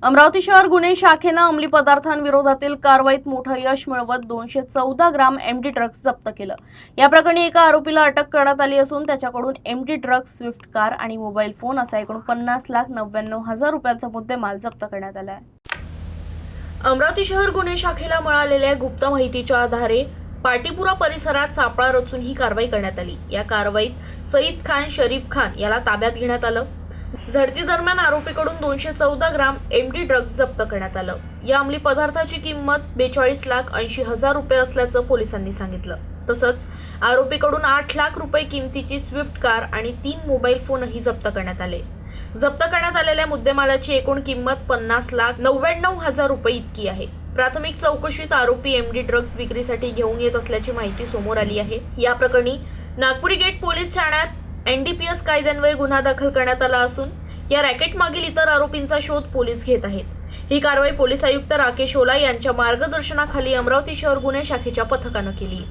अमरावती शहर गुन्हे शाखेनं अंमली पदार्थांविरोधातील कारवाईत मोठं यश मिळवत 214 ग्राम एमडी ड्रग्ज जप्त केलं। या प्रकरणी एका आरोपीला अटक करण्यात आली असून त्याच्याकडून एमडी ड्रग्ज, स्विफ्ट कार आणि मोबाईल फोन असा एकूण 50,99,000 रुपयांचा मुद्देमाल जप्त करण्यात आला आहे। अमरावती शहर गुन्हे शाखेला मिळालेल्या गुप्त माहितीच्या आधारे पाटीपुरा परिसरात सापळा रचून ही कारवाई करण्यात आली। या कारवाईत सईद खान, शरीफ खान याला ताब्यात घेण्यात आलं। झडती दरम्यान आरोपीकडून 214 ग्राम एमडी ड्रग्ज जप्त करण्यात आलं। या अंमली पदार्थाची किंमत 42,80,000 रुपये असल्याचं पोलिसांनी सांगितलं। तसंच आरोपीकडून 8 लाख रुपये किमतीची स्विफ्ट कार आणि 3 मोबाईल फोनही जप्त करण्यात आले। जप्त करण्यात आलेल्या मुद्देमालाची एकूण किंमत 50,99,000 रुपये इतकी आहे। प्राथमिक चौकशीत आरोपी एमडी ड्रग्ज विक्रीसाठी घेऊन येत असल्याची माहिती समोर आली आहे। या प्रकरणी नागपुरी गेट पोलीस ठाण्यात एनडीपीएस कायद्यान्वये गुन्हा दाखल करण्यात आला असून या रॅकेट मागील इतर आरोपींचा शोध पोलीस घेत आहेत। ही कारवाई पोलीस आयुक्त राकेश ओला यांच्या मार्गदर्शनाखाली अमरावती शहर गुन्हे शाखेच्या पथकानं केली।